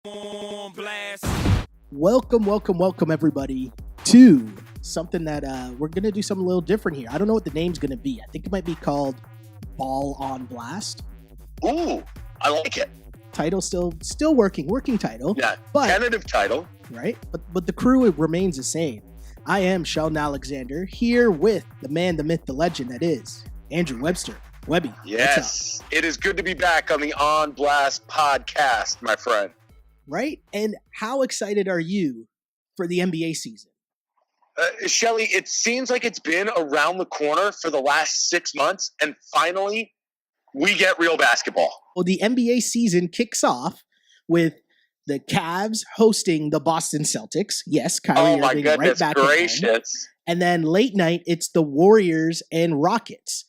on blast. Welcome, everybody, to something that we're going to do something a little different here. I don't know what the name's going to be. I think it might be called Ball on Blast. Ooh, I like it. Title still working title. Yeah, but, tentative title. Right? But the crew remains the same. I am Sheldon Alexander, here with the man, the myth, the legend that is Andrew Webster. Webby, Yes, it is good to be back on the On Blast podcast, my friend. Right? And how excited are you for the NBA season? Shelly, it seems like it's been around the corner for the last 6 months, and finally, we get real basketball. Well, the NBA season kicks off with the Cavs hosting the Boston Celtics. Yes, Kyrie my Irving goodness right back gracious. again. And then late night, it's the Warriors and Rockets.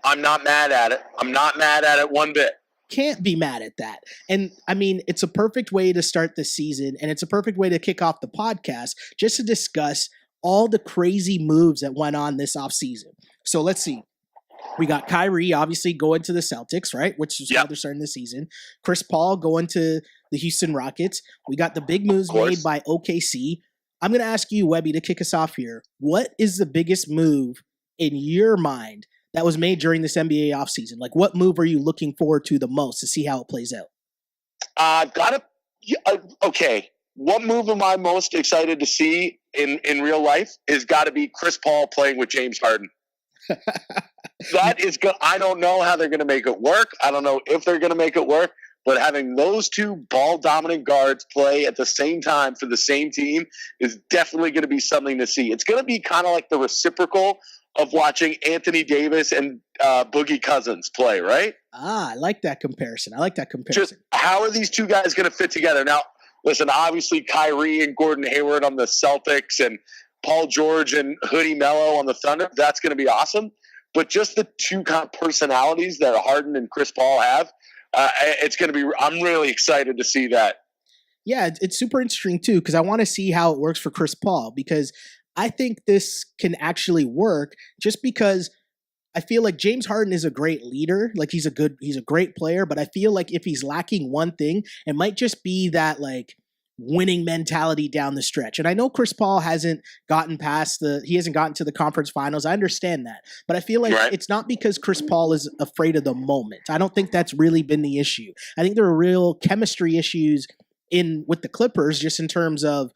I'm not mad at it. I'm not mad at it one bit. Can't be mad at that. And I mean, it's a perfect way to start the season, and it's a perfect way to kick off the podcast just to discuss all the crazy moves that went on this offseason. So let's see. We got Kyrie obviously going to the Celtics, right? Which is how they're starting the season. Chris Paul going to the Houston Rockets. We got the big moves made by OKC. I'm going to ask you, Webby, to kick us off here. What is the biggest move in your mind that was made during this NBA offseason? Like, what move are you looking forward to the most to see how it plays out? Okay. What move am I most excited to see in real life is got to be Chris Paul playing with James Harden. That is good. I don't know how they're going to make it work. I don't know if they're going to make it work, but having those two ball-dominant guards play at the same time for the same team is definitely going to be something to see. It's going to be kind of like the reciprocal of watching Anthony Davis and Boogie Cousins play, right? I like that comparison. Just how are these two guys going to fit together? Now, listen, obviously Kyrie and Gordon Hayward on the Celtics and Paul George and Hoodie Melo on the Thunder, that's going to be awesome. But just the two kind of personalities that Harden and Chris Paul have, it's going to be – I'm really excited to see that. Yeah, it's super interesting too because I want to see how it works for Chris Paul because I think this can actually work just because I feel like James Harden is a great leader. Like he's a great player, but I feel like if he's lacking one thing, it might just be that like winning mentality down the stretch. And I know Chris Paul hasn't gotten to the conference finals. I understand that. But I feel like It's not because Chris Paul is afraid of the moment. I don't think that's really been the issue. I think there are real chemistry issues with the Clippers just in terms of,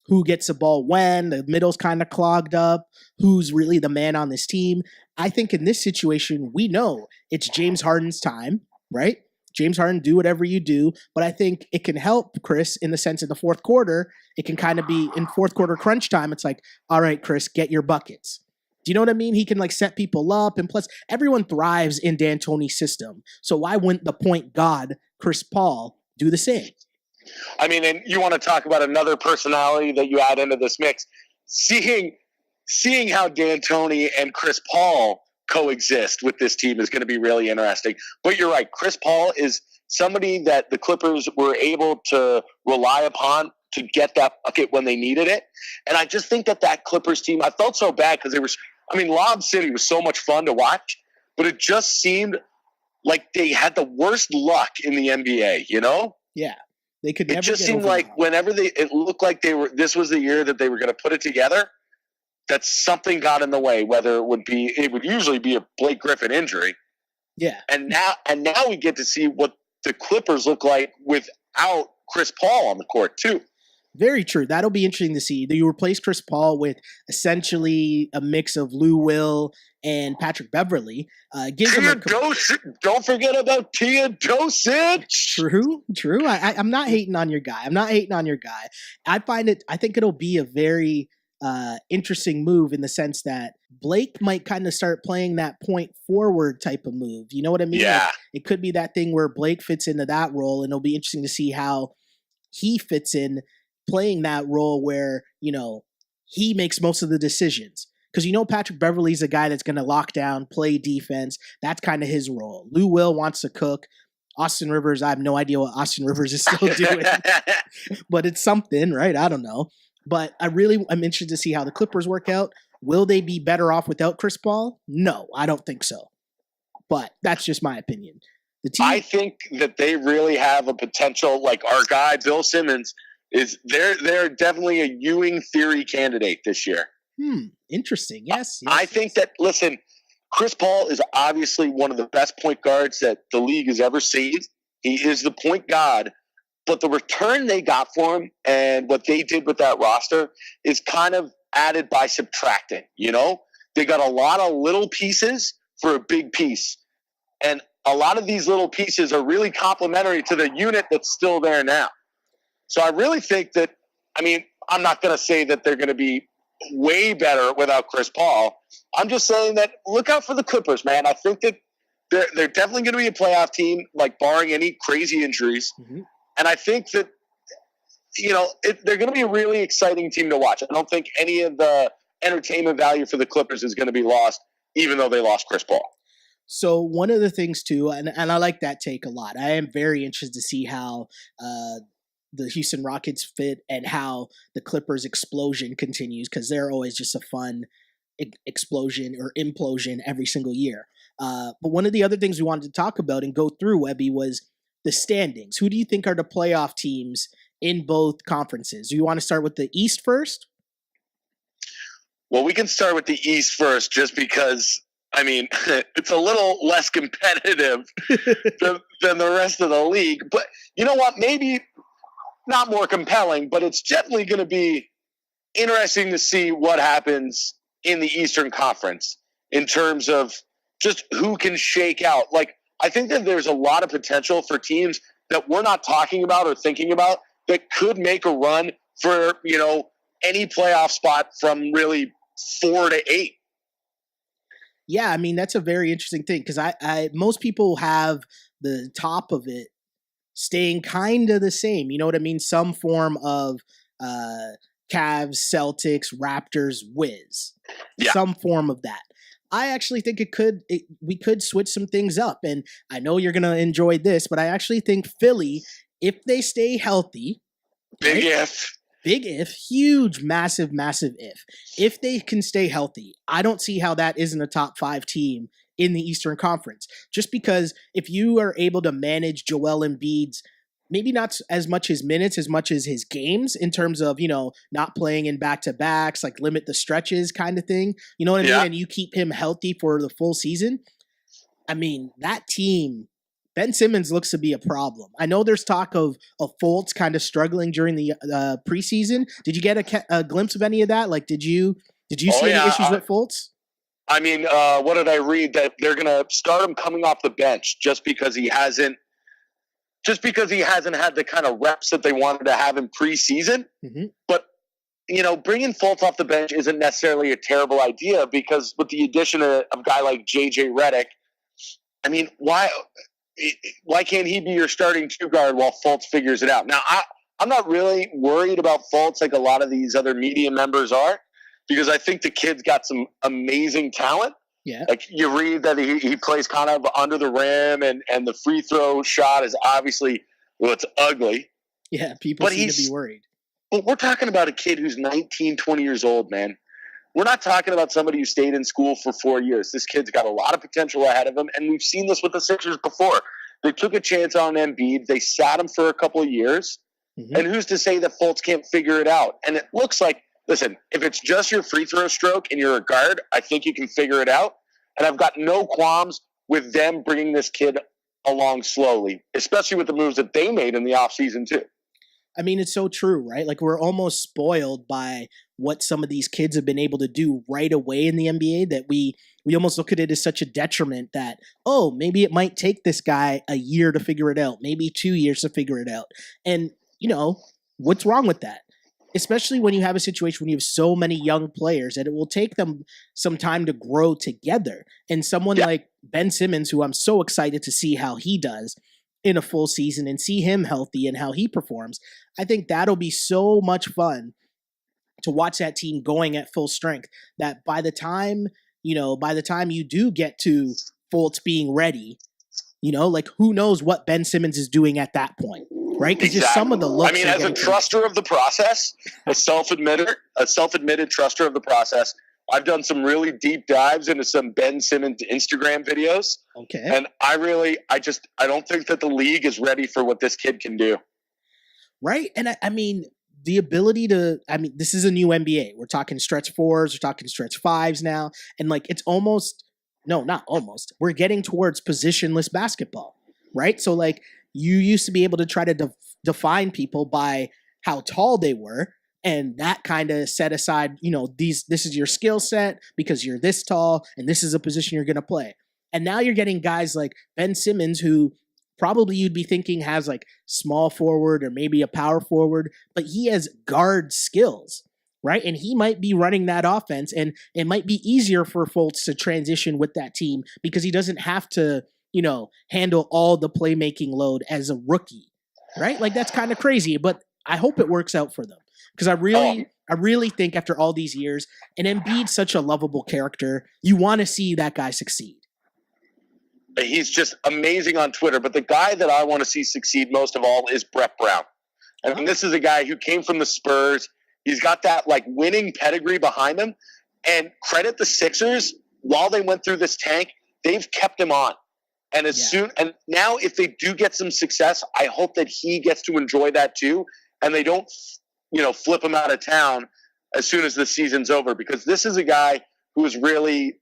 who gets the ball when, the middle's kind of clogged up, who's really the man on this team. I think in this situation, we know it's James Harden's time, right? James Harden, do whatever you do. But I think it can help Chris in the sense in the fourth quarter, it can kind of be in fourth quarter crunch time. It's like, all right, Chris, get your buckets. Do you know what I mean? He can like set people up. And plus, everyone thrives in D'Antoni's system. So why wouldn't the point god, Chris Paul, do the same? I mean, and you want to talk about another personality that you add into this mix. Seeing how D'Antoni and Chris Paul coexist with this team is going to be really interesting. But you're right. Chris Paul is somebody that the Clippers were able to rely upon to get that bucket when they needed it. And I just think that Clippers team, I felt so bad because Lob City was so much fun to watch, but it just seemed like they had the worst luck in the NBA, Yeah. They could never. It just seemed like it looked like this was the year that they were going to put it together, that something got in the way, whether it would usually be a Blake Griffin injury. Yeah. And now we get to see what the Clippers look like without Chris Paul on the court too. Very true. That'll be interesting to see. You replace Chris Paul with essentially a mix of Lou Will and Patrick Beverly. Don't forget about Teodosic. True. I'm not hating on your guy. I think it'll be a very interesting move in the sense that Blake might kind of start playing that point forward type of move. You know what I mean? Yeah. Like, it could be that thing where Blake fits into that role, and it'll be interesting to see how he fits in playing that role where, he makes most of the decisions. Because Patrick Beverly's a guy that's going to lock down, play defense. That's kind of his role. Lou Will wants to cook. Austin Rivers, I have no idea what Austin Rivers is still doing. But it's something, right? I don't know. But I'm interested to see how the Clippers work out. Will they be better off without Chris Paul? No, I don't think so. But that's just my opinion. The team, I think that they really have a potential. Like our guy Bill Simmons they're definitely a Ewing theory candidate this year. Interesting. Yes. I think that, listen, Chris Paul is obviously one of the best point guards that the league has ever seen. He is the point god, but the return they got for him and what they did with that roster is kind of added by subtracting. You know, they got a lot of little pieces for a big piece, and a lot of these little pieces are really complementary to the unit that's still there now. So I really think that, I mean, I'm not going to say that they're going to be way better without Chris Paul. I'm just saying that look out for the Clippers, man. I think that they're definitely going to be a playoff team, like barring any crazy injuries. Mm-hmm. And I think that, you know, they're going to be a really exciting team to watch. I don't think any of the entertainment value for the Clippers is going to be lost, even though they lost Chris Paul. So one of the things too, and I like that take a lot. I am very interested to see how the Houston Rockets fit and how the Clippers explosion continues, because they're always just a fun explosion or implosion every single year. But one of the other things we wanted to talk about and go through, Webby, was the standings. Who do you think are the playoff teams in both conferences? Do you want to start with the East first? Well, we can start with the East first just because, I mean, it's a little less competitive than the rest of the league. But you know what? Maybe not more compelling, but it's definitely going to be interesting to see what happens in the Eastern Conference in terms of just who can shake out. Like, I think that there's a lot of potential for teams that we're not talking about or thinking about that could make a run for, you know, any playoff spot from really 4 to 8. Yeah, I mean, that's a very interesting thing, because I most people have the top of it staying kind of the same. You know what I mean? Some form of Cavs, Celtics, Raptors, Wiz. Yeah. Some form of that. I actually think we could switch some things up. And I know you're going to enjoy this, but I actually think Philly, if they stay healthy. Big if, huge, massive, massive if. If they can stay healthy, I don't see how that isn't a top 5 team in the Eastern Conference. Just because if you are able to manage Joel Embiid's, maybe not as much his minutes, as much as his games, in terms of, you know, not playing in back-to-backs, like limit the stretches kind of thing, you know what I mean? And you keep him healthy for the full season. I mean, that team, Ben Simmons looks to be a problem. I know there's talk of Fultz kind of struggling during the preseason. Did you get a glimpse of any of that? Like, did you see any issues with Fultz? I mean, what did I read? That they're going to start him coming off the bench just because he hasn't had the kind of reps that they wanted to have in preseason. Mm-hmm. But, you know, bringing Fultz off the bench isn't necessarily a terrible idea, because with the addition of a guy like JJ Redick, I mean, why can't he be your starting 2 guard while Fultz figures it out? Now, I'm not really worried about Fultz like a lot of these other media members are, because I think the kid's got some amazing talent. Yeah. Like, you read that he plays kind of under the rim, and the free throw shot is obviously, well, it's ugly. Yeah, people seem to be worried. But we're talking about a kid who's 19, 20 years old, man. We're not talking about somebody who stayed in school for 4 years. This kid's got a lot of potential ahead of him, and we've seen this with the Sixers before. They took a chance on Embiid. They sat him for a couple of years. Mm-hmm. And who's to say that Fultz can't figure it out? And it looks like, listen, if it's just your free throw stroke and you're a guard, I think you can figure it out. And I've got no qualms with them bringing this kid along slowly, especially with the moves that they made in the offseason too. I mean, it's so true, right? Like, we're almost spoiled by what some of these kids have been able to do right away in the NBA, that we almost look at it as such a detriment that, oh, maybe it might take this guy a year to figure it out, maybe 2 years to figure it out. And, you know, what's wrong with that? Especially when you have a situation when you have so many young players, that it will take them some time to grow together. And someone like Ben Simmons, who I'm so excited to see how he does in a full season and see him healthy and how he performs, I think that'll be so much fun to watch that team going at full strength, that by the time you do get to Fultz being ready, you know, like, who knows what Ben Simmons is doing at that point, right? Because just some of the looks. I mean, as a truster of the process, a self-admitted truster of the process, I've done some really deep dives into some Ben Simmons Instagram videos. Okay. And I don't think that the league is ready for what this kid can do. Right. And I mean, the ability to, this is a new NBA. We're talking stretch fours, we're talking stretch fives now. And like, it's almost, no, not almost. We're getting towards positionless basketball, right? So like, you used to be able to try to define people by how tall they were. And that kind of set aside, this is your skill set because you're this tall and this is a position you're going to play. And now you're getting guys like Ben Simmons, who probably you'd be thinking has like small forward or maybe a power forward, but he has guard skills, right? And he might be running that offense, and it might be easier for Fultz to transition with that team because he doesn't have to, handle all the playmaking load as a rookie, right? Like that's kind of crazy, but I hope it works out for them because I really think after all these years, and Embiid's such a lovable character, you want to see that guy succeed. He's just amazing on Twitter. But the guy that I want to see succeed most of all is Brett Brown. I mean, this is a guy who came from the Spurs. He's got that like winning pedigree behind him. And credit the Sixers, while they went through this tank, they've kept him on. And and now if they do get some success, I hope that he gets to enjoy that too. And they don't, flip him out of town as soon as the season's over, because this is a guy who is really,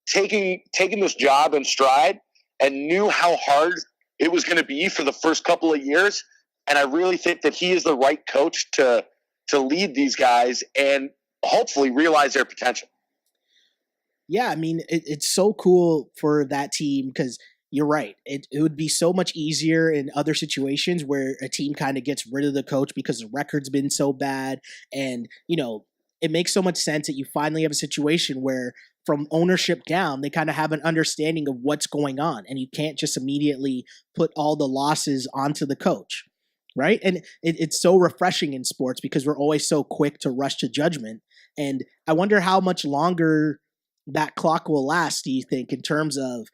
taking this job in stride and knew how hard it was going to be for the first couple of years. And I really think that he is the right coach to lead these guys and hopefully realize their potential. Yeah, I mean, it's so cool for that team because you're right. It would be so much easier in other situations where a team kind of gets rid of the coach because the record's been so bad. And, it makes so much sense that you finally have a situation where from ownership down, they kind of have an understanding of what's going on. And you can't just immediately put all the losses onto the coach, right? And it's so refreshing in sports because we're always so quick to rush to judgment. And I wonder how much longer that clock will last, do you think, in terms of,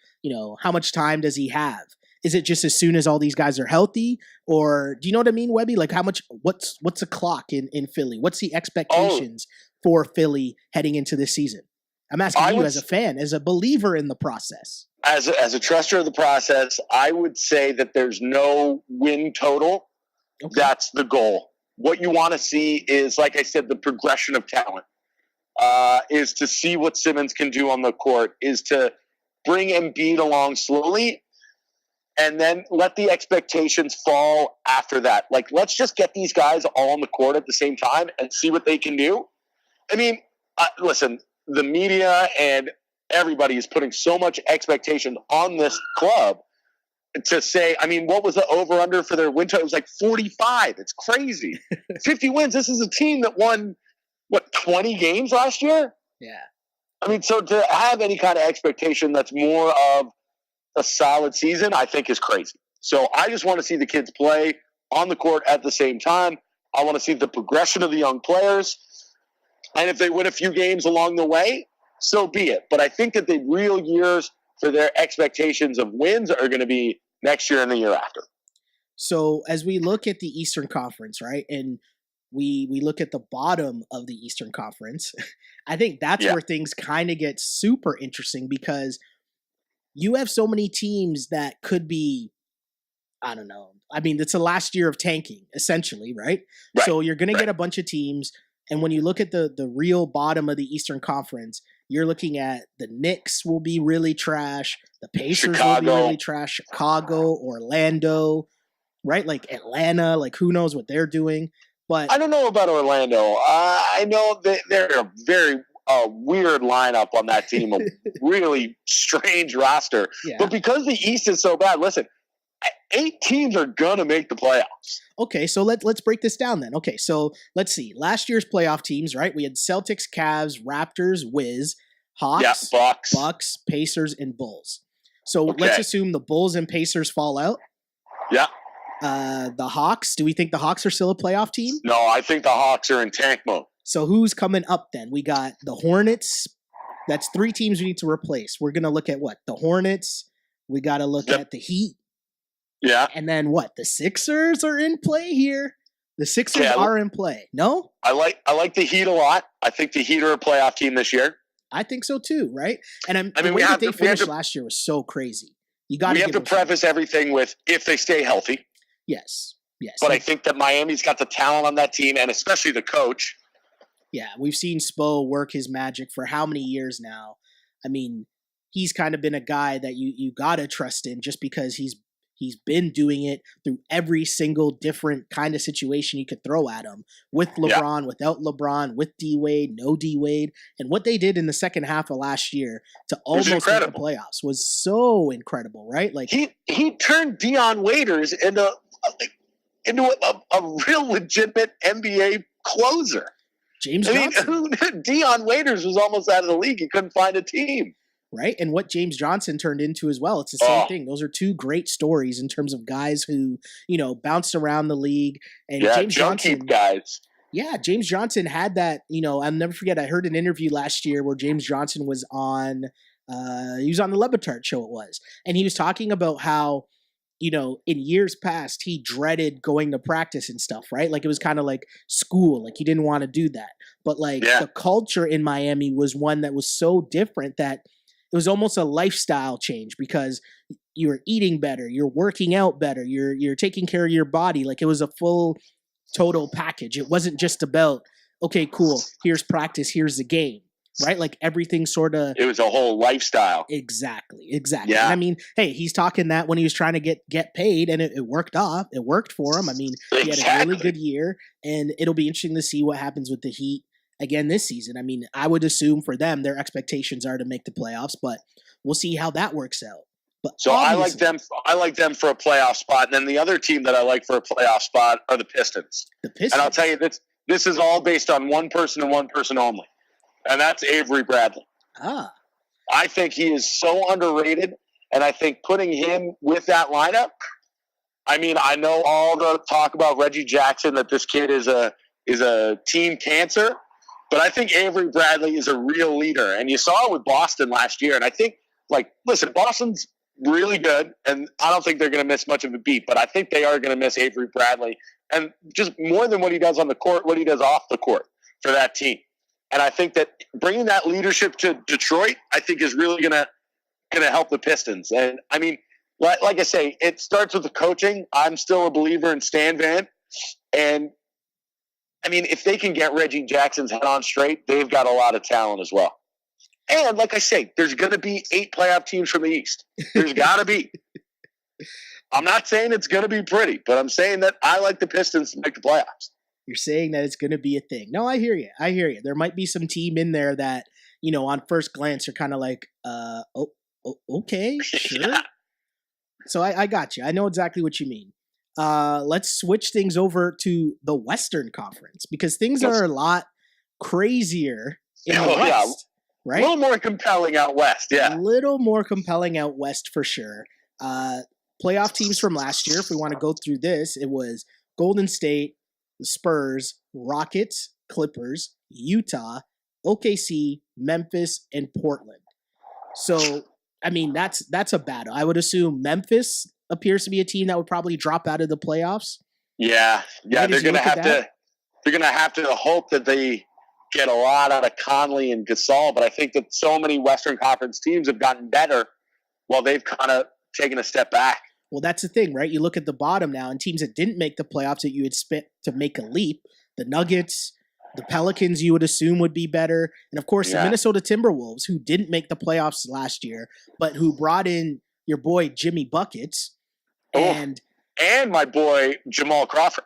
how much time does he have? Is it just as soon as all these guys are healthy? Or do you know what I mean, Webby? Like what's the clock in Philly? What's the expectations for Philly heading into this season? I'm asking you as a fan, as a believer in the process. As a truster of the process, I would say that there's no win total. Okay. That's the goal. What you want to see is, like I said, the progression of talent. Is to see what Simmons can do on the court, is to bring Embiid along slowly, and then let the expectations fall after that. Like, let's just get these guys all on the court at the same time and see what they can do. I mean, listen, the media and everybody is putting so much expectation on this club to say, I mean, what was the over-under for their win total? It was like 45. It's crazy. 50 wins. This is a team that won, 20 games last year? Yeah. I mean, so to have any kind of expectation that's more of a solid season, I think is crazy. So I just want to see the kids play on the court at the same time. I want to see the progression of the young players. And if they win a few games along the way, so be it. But I think that the real years for their expectations of wins are going to be next year and the year after. So as we look at the Eastern Conference, right, and we look at the bottom of the Eastern Conference, I think that's where things kind of get super interesting because you have so many teams that could be, I don't know. I mean, it's the last year of tanking, essentially, right? So you're going to get a bunch of teams. And when you look at the real bottom of the Eastern Conference, you're looking at the Knicks will be really trash. The Pacers will be really trash. Chicago, Orlando, right? Like Atlanta, like who knows what they're doing. But I don't know about Orlando. I know that they're a very weird lineup on that team, a really strange roster. Yeah. But because the East is so bad, listen, 8 teams are going to make the playoffs. Okay, so let's break this down then. Okay, so let's see. Last year's playoff teams, right? We had Celtics, Cavs, Raptors, Wiz, Hawks, Bucks, Pacers, and Bulls. So let's assume the Bulls and Pacers fall out. Yeah. The Hawks, do we think the Hawks are still a playoff team? No, I think the Hawks are in tank mode. So who's coming up then? We got the Hornets. That's 3 teams we need to replace. We're going to look at what? The Hornets. We got to look at the Heat. Yeah. And then what? The Sixers are in play here. The Sixers are in play. No? I like the Heat a lot. I think the Heat are a playoff team this year. I think so too, right? And the way that they finished last year was so crazy. We have to preface everything with if they stay healthy. Yes. But I think that Miami's got the talent on that team, and especially the coach. Yeah, we've seen Spo work his magic for how many years now? I mean, he's kind of been a guy that you gotta trust in just because he's been doing it through every single different kind of situation you could throw at him. With LeBron, without LeBron, with D-Wade, no D-Wade. And what they did in the second half of last year to almost make the playoffs was so incredible, right? Like he turned Dion Waiters into a real legitimate NBA closer. James Johnson. Dion Waiters was almost out of the league. He couldn't find a team. Right? And what James Johnson turned into as well. It's the same thing. Those are two great stories in terms of guys who, bounced around the league. And James Johnson guys. Yeah, James Johnson had that, I'll never forget. I heard an interview last year where James Johnson was on he was on the Levitard show, it was. And he was talking about how, in years past, he dreaded going to practice and stuff, right? Like it was kind of like school, like he didn't want to do that. But the culture in Miami was one that was so different that it was almost a lifestyle change because you're eating better, you're working out better, you're taking care of your body. Like it was a full total package. It wasn't just about, okay, cool, here's practice, here's the game, right? Like everything sort of. It was a whole lifestyle. Exactly. Yeah. And I mean, hey, he's talking that when he was trying to get paid, and it worked off. It worked for him. I mean, he had a really good year, and it'll be interesting to see what happens with the Heat again this season. I mean, I would assume for them, their expectations are to make the playoffs, but we'll see how that works out. But so I like them for a playoff spot. And then the other team that I like for a playoff spot are the Pistons. And I'll tell you, this is all based on one person and one person only. And that's Avery Bradley. I think he is so underrated. And I think putting him with that lineup, I mean, I know all the talk about Reggie Jackson, that this kid is a team cancer. But I think Avery Bradley is a real leader. And you saw it with Boston last year. And I think, listen, Boston's really good. And I don't think they're going to miss much of a beat. But I think they are going to miss Avery Bradley. And just more than what he does on the court, what he does off the court for that team. And I think that bringing that leadership to Detroit, I think is really going to help the Pistons. And, I mean, like I say, it starts with the coaching. I'm still a believer in Stan Van. And, I mean, if they can get Reggie Jackson's head on straight, they've got a lot of talent as well. And like I say, there's going to be 8 playoff teams from the East. There's got to be. I'm not saying it's going to be pretty, but I'm saying that I like the Pistons to make the playoffs. You're saying that it's going to be a thing. No, I hear you. There might be some team in there that, on first glance are kind of like, okay, sure. Yeah. So I got you. I know exactly what you mean. Let's switch things over to the Western Conference because things are a lot crazier in the West, right? A little more compelling out West, yeah. A little more compelling out West for sure. Playoff teams from last year, if we want to go through this, it was Golden State, the Spurs, Rockets, Clippers, Utah, OKC, Memphis, and Portland. So, I mean, that's a battle. I would assume Memphis appears to be a team that would probably drop out of the playoffs. Yeah. They're going to have to. They're going to have to hope that they get a lot out of Conley and Gasol. But I think that so many Western Conference teams have gotten better while they've kind of taken a step back. Well, that's the thing, right? You look at the bottom now, and teams that didn't make the playoffs that you would expect to make a leap. The Nuggets, the Pelicans, you would assume would be better. And, of course, the Minnesota Timberwolves, who didn't make the playoffs last year, but who brought in your boy Jimmy Buckets. And my boy Jamal Crawford.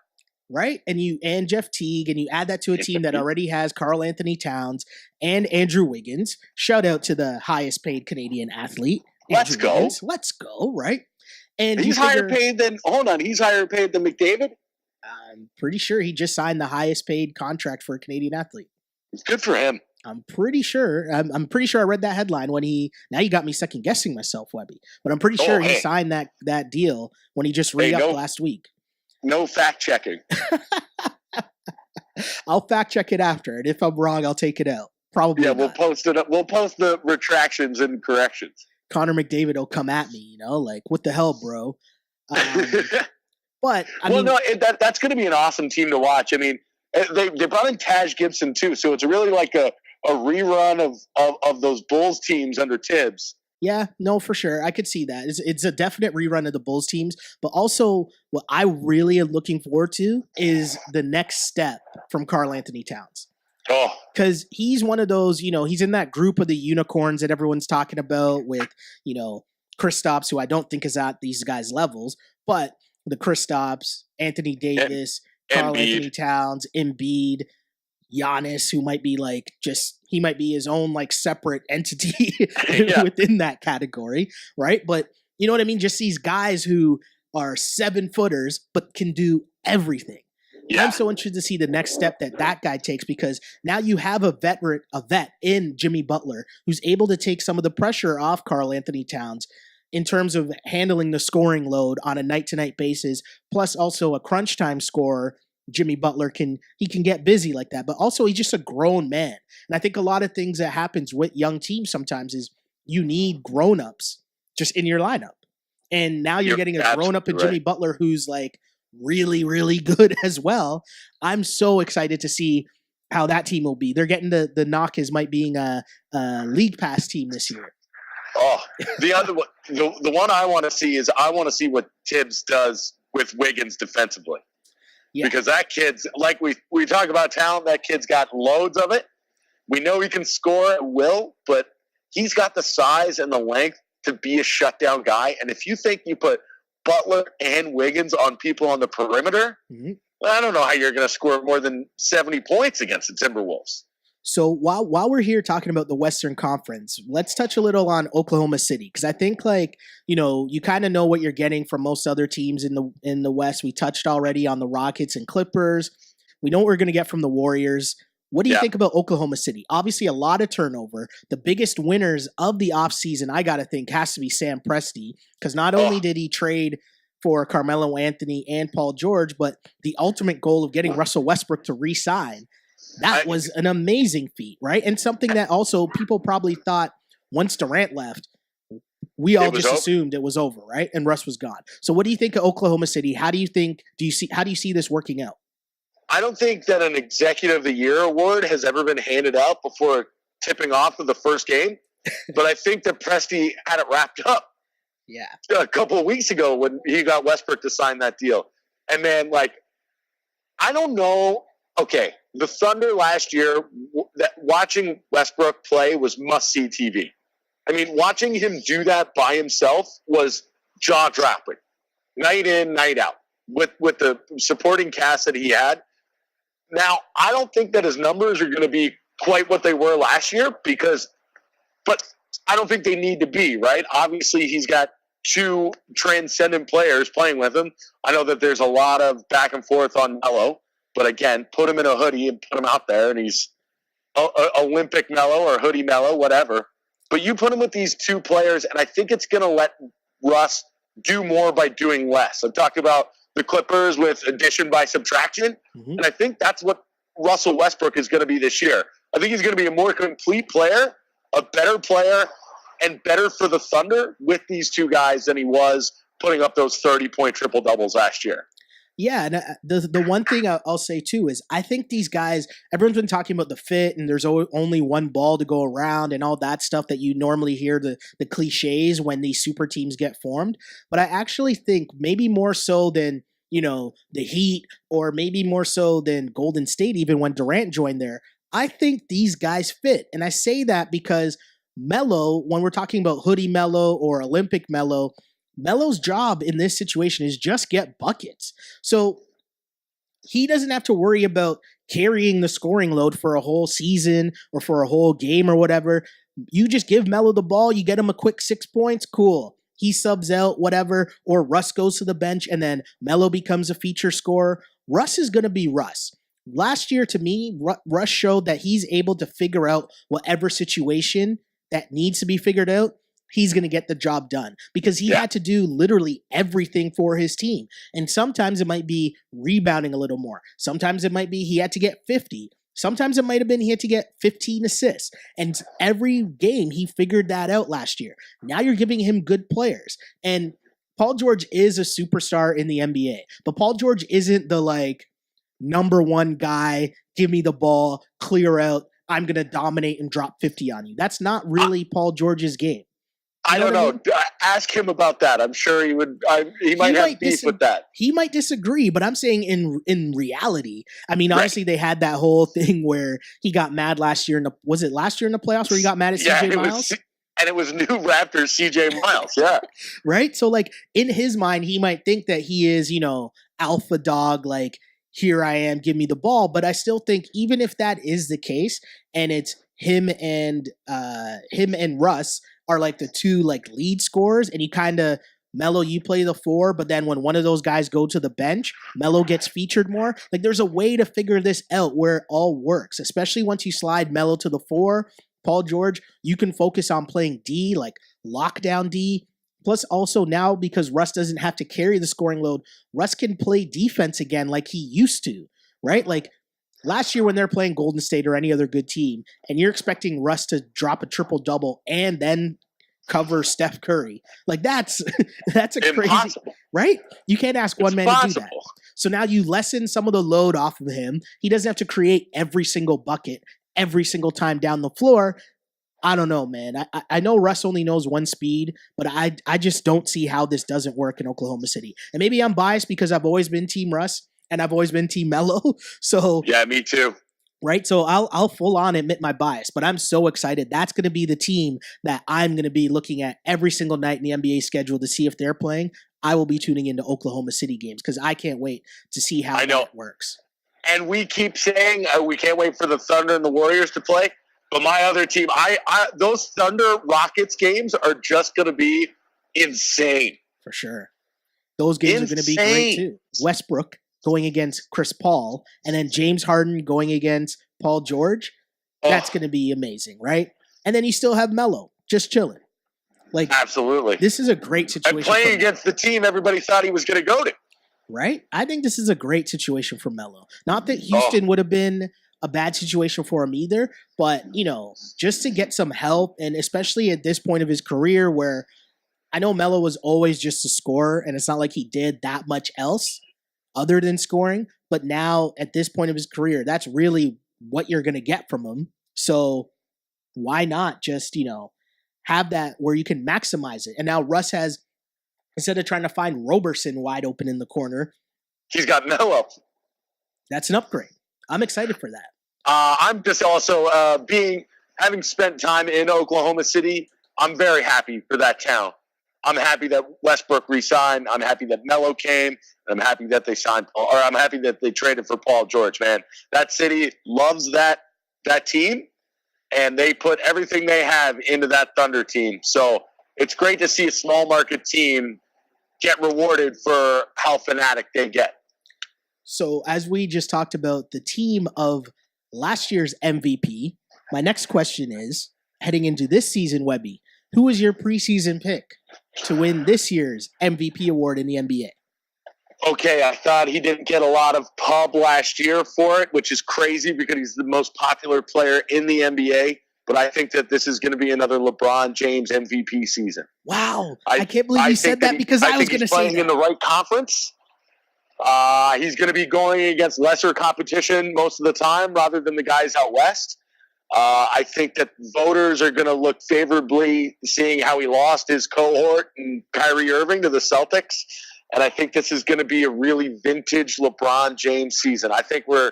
Right? And Jeff Teague, and you add that to a team that already has Karl Anthony Towns and Andrew Wiggins. Shout out to the highest paid Canadian athlete. Let's go, right? And he's higher paid than McDavid? I'm pretty sure he just signed the highest paid contract for a Canadian athlete. It's good for him. I'm pretty sure. I'm pretty sure I read that headline when now you got me second guessing myself, Webby. But I'm pretty sure he signed that deal when he just re-upped last week. No fact checking. I'll fact check it after, and if I'm wrong, I'll take it out. Probably. Yeah, we'll post it up. We'll post the retractions and corrections. Connor McDavid will come at me, like, what the hell, bro? But But that's going to be an awesome team to watch. I mean, they brought in Taj Gibson too, so it's really like a rerun of those Bulls teams under Tibbs. Yeah, no, for sure. I could see that. It's a definite rerun of the Bulls teams, but also what I really am looking forward to is the next step from Karl Anthony Towns. Oh, because he's one of those, he's in that group of the unicorns that everyone's talking about with, Kristaps, who I don't think is at these guys' levels, but the Kristaps, Anthony Davis, Karl Anthony Towns, Embiid, Giannis, who might be he might be his own separate entity within that category, right? But you know what I mean? Just these guys who are 7-footers but can do everything. Yeah. I'm so interested to see the next step that guy takes, because now you have a vet in Jimmy Butler who's able to take some of the pressure off Karl Anthony Towns in terms of handling the scoring load on a night-to-night basis, plus also a crunch time scorer. Jimmy Butler can get busy like that, but also he's just a grown man. And I think a lot of things that happens with young teams sometimes is you need grown-ups just in your lineup. And now you're getting a grown-up in Jimmy Butler who's really, really good as well. I'm so excited to see how that team will be. They're getting the knock as might being a league pass team this year. Oh, the other one, the one I want to see is I want to see what Tibbs does with Wiggins defensively. Yeah. Because that kid's, like we talk about talent, that kid's got loads of it. We know he can score at will, but he's got the size and the length to be a shutdown guy. And if you think you put Butler and Wiggins on people on the perimeter, I don't know how you're going to score more than 70 points against the Timberwolves. So while we're here talking about the Western Conference, let's touch a little on Oklahoma City, because I think you kind of know what you're getting from most other teams in the West. We touched already on the Rockets and Clippers. We know what we're going to get from the Warriors. What do you think about Oklahoma City? Obviously, a lot of turnover. The biggest winners of the offseason, I got to think, has to be Sam Presti, because not only did he trade for Carmelo Anthony and Paul George, but the ultimate goal of getting Russell Westbrook to re-sign. That was an amazing feat, right? And something that also people probably thought once Durant left, we all just assumed it was over, right? And Russ was gone. So what do you think of Oklahoma City? How do you see this working out? I don't think that an Executive of the Year award has ever been handed out before tipping off of the first game. But I think that Presti had it wrapped up a couple of weeks ago when he got Westbrook to sign that deal. And man, I don't know. Okay, the Thunder last year, watching Westbrook play was must-see TV. I mean, watching him do that by himself was jaw-dropping, night in, night out, with the supporting cast that he had. Now, I don't think that his numbers are going to be quite what they were last year, but I don't think they need to be, right? Obviously, he's got two transcendent players playing with him. I know that there's a lot of back and forth on Melo. But again, put him in a hoodie and put him out there, and he's Olympic Melo or hoodie Melo, whatever. But you put him with these two players, and I think it's going to let Russ do more by doing less. I've talked about the Clippers with addition by subtraction, and I think that's what Russell Westbrook is going to be this year. I think he's going to be a more complete player, a better player, and better for the Thunder with these two guys than he was putting up those 30-point triple-doubles last year. Yeah, and the one thing I'll say too is I think these guys, everyone's been talking about the fit and there's only one ball to go around and all that stuff that you normally hear, the cliches when these super teams get formed. But I actually think maybe more so than, the Heat, or maybe more so than Golden State, even when Durant joined there, I think these guys fit. And I say that because Melo, when we're talking about hoodie Melo or Olympic Melo, Melo's job in this situation is just get buckets. So he doesn't have to worry about carrying the scoring load for a whole season or for a whole game or whatever. You just give Melo the ball, you get him a quick 6 points, cool. He subs out, whatever, or Russ goes to the bench and then Melo becomes a feature scorer. Russ is going to be Russ. Last year, to me, Russ showed that he's able to figure out whatever situation that needs to be figured out. He's going to get the job done because he had to do literally everything for his team. And sometimes it might be rebounding a little more. Sometimes it might be he had to get 50. Sometimes it might have been he had to get 15 assists. And every game he figured that out last year. Now you're giving him good players. And Paul George is a superstar in the NBA, but Paul George isn't the like number one guy, give me the ball, clear out, I'm going to dominate and drop 50 on you. That's not really Paul George's game. I don't know. Ask him about that. I'm sure he would. He might have beef with that. He might disagree, but I'm saying in reality. I mean, honestly, they had that whole thing where he got mad last year. Was it last year in the playoffs where he got mad at CJ Miles? And it was new Raptors CJ Miles. Yeah. Right? So, like, in his mind, he might think that he is, alpha dog, like, here I am, give me the ball. But I still think even if that is the case and it's him and Russ are like the two like lead scorers, and you kind of Melo, you play the 4, but then when one of those guys go to the bench, Melo gets featured more. Like there's a way to figure this out where it all works, especially once you slide Melo to the 4. Paul George, you can focus on playing D, like lockdown D. Plus also now because Russ doesn't have to carry the scoring load, Russ can play defense again like he used to, right? Like last year when they're playing Golden State or any other good team, and you're expecting Russ to drop a triple-double and then cover Steph Curry. Like that's a crazy, right? You can't ask one man to do that. So now you lessen some of the load off of him. He doesn't have to create every single bucket every single time down the floor. I don't know, man. I know Russ only knows one speed, but I just don't see how this doesn't work in Oklahoma City. And maybe I'm biased because I've always been Team Russ and I've always been Team Melo. So yeah, me too. Right, so I'll full on admit my bias, but I'm so excited. That's going to be the team that I'm going to be looking at every single night in the NBA schedule to see if they're playing. I will be tuning into Oklahoma City games because I can't wait to see how that works. And we keep saying we can't wait for the Thunder and the Warriors to play. But my other team, those Thunder Rockets games are just going to be insane. For sure. Those games are going to be great too. Westbrook going against Chris Paul, and then James Harden going against Paul George. That's going to be amazing, right? And then you still have Melo just chilling. Like absolutely. This is a great situation. And playing against the team everybody thought he was going to go to. Right? I think this is a great situation for Melo. Not that Houston would have been a bad situation for him either, but, just to get some help, and especially at this point of his career where I know Melo was always just a scorer, and it's not like he did that much else other than scoring, but now at this point of his career, that's really what you're going to get from him. So why not just, have that where you can maximize it? And now Russ has, instead of trying to find Roberson wide open in the corner, he's got Melo. That's an upgrade. I'm excited for that. I'm just also having spent time in Oklahoma City, I'm very happy for that town. I'm happy that Westbrook re-signed. I'm happy that Melo came. I'm happy that they signed, or I'm happy that they traded for Paul George, man. That city loves that team, and they put everything they have into that Thunder team. So it's great to see a small market team get rewarded for how fanatic they get. So as we just talked about the team of last year's MVP, my next question is, heading into this season, Webby, who is your preseason pick to win this year's MVP award in the NBA? Okay, I thought he didn't get a lot of pub last year for it, which is crazy because he's the most popular player in the NBA. But I think that this is going to be another LeBron James MVP season. Wow. I can't believe you said that because I was going to say that. He's playing in the right conference. He's going to be going against lesser competition most of the time rather than the guys out west. I think that voters are going to look favorably seeing how he lost his cohort and Kyrie Irving to the Celtics. And I think this is going to be a really vintage LeBron James season. I think we're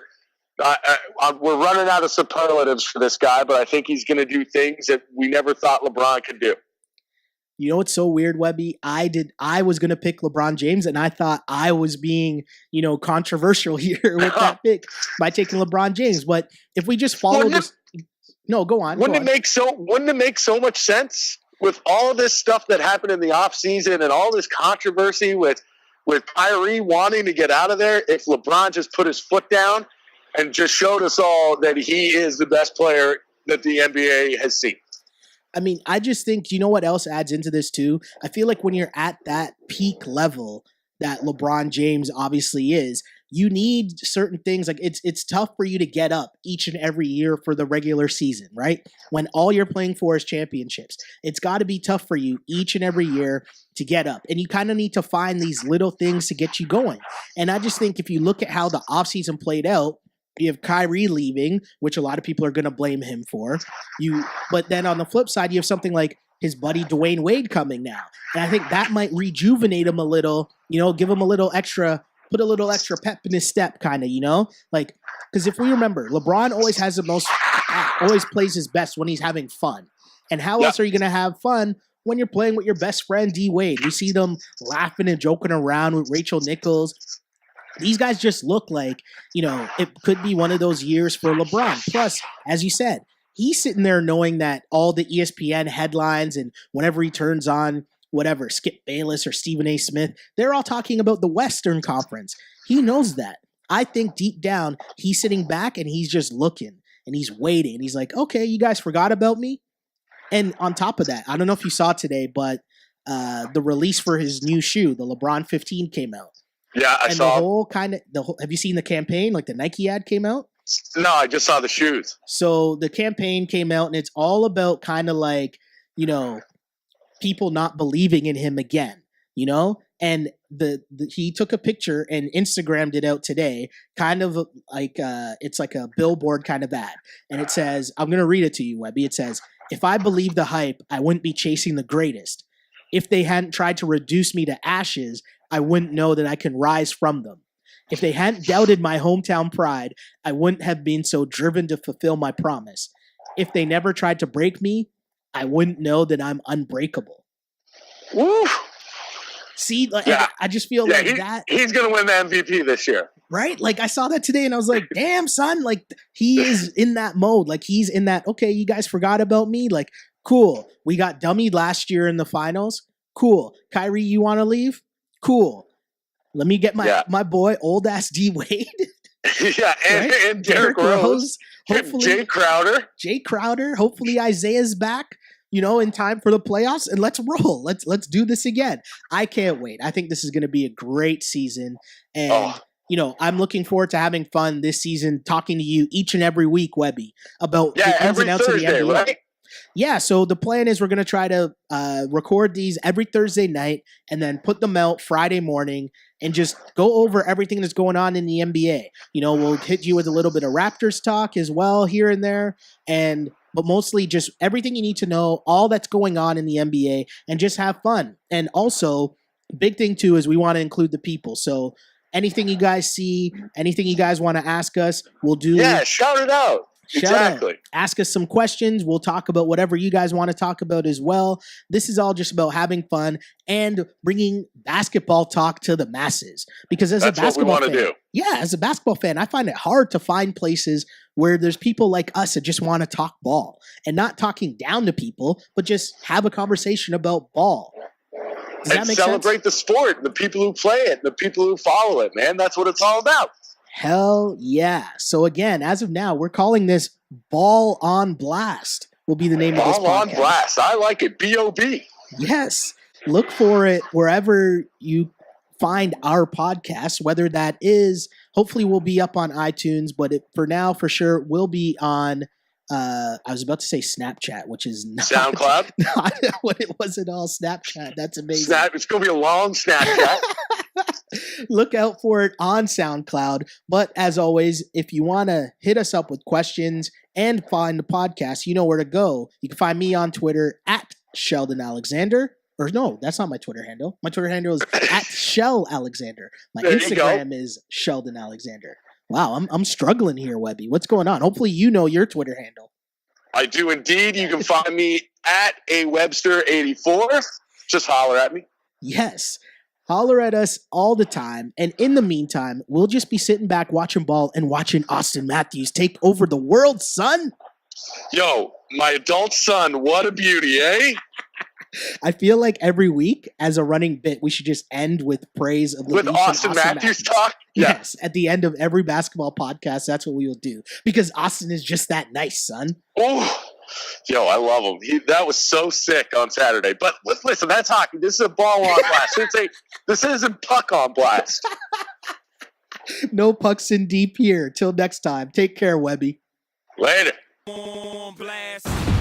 running out of superlatives for this guy, but I think he's going to do things that we never thought LeBron could do. You know what's so weird, Webby? I was going to pick LeBron James, and I thought I was being, controversial here with that pick by taking LeBron James. But if we just follow this, no, go on. Wouldn't it make so much sense with all of this stuff that happened in the offseason and all this controversy with Kyrie wanting to get out of there if LeBron just put his foot down and just showed us all that he is the best player that the NBA has seen? I mean, I just think, you know what else adds into this too? I feel like when you're at that peak level that LeBron James obviously is, you need certain things. Like it's tough for you to get up each and every year for the regular season, right? When all you're playing for is championships, it's got to be tough for you each and every year to get up. And you kind of need to find these little things to get you going. And I just think if you look at how the offseason played out, you have Kyrie leaving, which a lot of people are going to blame him for. But then on the flip side, you have something like his buddy Dwayne Wade coming now. And I think that might rejuvenate him a little, give him a little extra, put a little extra pep in his step, kind of, like, because if we remember, LeBron always always plays his best when he's having fun. And how else are you going to have fun when you're playing with your best friend, D Wade? We see them laughing and joking around with Rachel Nichols. These guys just look like, it could be one of those years for LeBron. Plus, as you said, he's sitting there knowing that all the ESPN headlines and whenever he turns on whatever, Skip Bayless or Stephen A. Smith, they're all talking about the Western Conference. He knows that. I think deep down, he's sitting back and he's just looking and he's waiting. And he's like, okay, you guys forgot about me? And on top of that, I don't know if you saw today, but the release for his new shoe, the LeBron 15, came out. Yeah, I saw. Have you seen the campaign? Like the Nike ad came out? No, I just saw the shoes. So the campaign came out and it's all about kind of like, people not believing in him again, and he took a picture and Instagrammed it out today, kind of like it's like a billboard kind of ad. And it says, I'm going to read it to you, Webby. It says, if I believed the hype, I wouldn't be chasing the greatest. If they hadn't tried to reduce me to ashes, I wouldn't know that I can rise from them. If they hadn't doubted my hometown pride, I wouldn't have been so driven to fulfill my promise. If they never tried to break me, I wouldn't know that I'm unbreakable. Woo! See, I just feel like that. He's going to win the MVP this year. Right? Like, I saw that today and I was like, damn, son. Like, he is in that mode. Like, he's in that, okay, you guys forgot about me? Like, cool. We got dummied last year in the finals. Cool. Kyrie, you want to leave? Cool. Let me get my boy, old ass D Wade. And Derrick Rose. Hopefully, Jay Crowder. Hopefully Isaiah's back, in time for the playoffs, and let's roll. Let's do this again. I can't wait. I think this is going to be a great season, and I'm looking forward to having fun this season, talking to you each and every week, Webby, about the ins and outs of the NBA. Right? Yeah, so the plan is we're going to try to record these every Thursday night and then put them out Friday morning and just go over everything that's going on in the NBA. We'll hit you with a little bit of Raptors talk as well here and there, but mostly just everything you need to know, all that's going on in the NBA, and just have fun. And also, big thing too is we want to include the people. So anything you guys see, anything you guys want to ask us, we'll do. Yeah, shout it out. Exactly. Ask us some questions. We'll talk about whatever you guys want to talk about as well. This is all just about having fun and bringing basketball talk to the masses. Because as a basketball fan, I find it hard to find places where there's people like us that just want to talk ball and not talking down to people, but just have a conversation about ball. Does that make celebrate the sport, the people who play it, the people who follow it, man. That's what it's all about. Hell yeah. So again, as of now, we're calling this Ball on Blast will be the name of this podcast. Ball on Blast. I like it. B.O.B. Yes. Look for it wherever you find our podcast, whether that is, hopefully we'll be up on iTunes, but for now, for sure, we'll be on, I was about to say Snapchat, which is not SoundCloud. Not what it was at all. Snapchat. That's amazing. It's going to be a long Snapchat. Look out for it on SoundCloud. But as always, if you want to hit us up with questions and find the podcast, you know where to go. You can find me on Twitter at Sheldon Alexander. Or no, that's not my Twitter handle. My Twitter handle is at Shell Alexander. My Instagram is Sheldon Alexander. Wow, I'm struggling here, Webby. What's going on? Hopefully you know your Twitter handle. I do indeed. You can find me at awebster84. Just holler at me. Yes. Holler at us all the time. And in the meantime, we'll just be sitting back watching ball and watching Austin Matthews take over the world, son. Yo, my adult son, what a beauty, eh? I feel like every week, as a running bit, we should just end with praise of the with Austin Matthews talk. Yeah. Yes, at the end of every basketball podcast, that's what we will do because Austin is just that nice, son. Oh, yo, I love him. That was so sick on Saturday. But listen, that's hockey. This is a ball on blast. This isn't puck on blast. No pucks in deep here. Till next time. Take care, Webby. Later. On blast.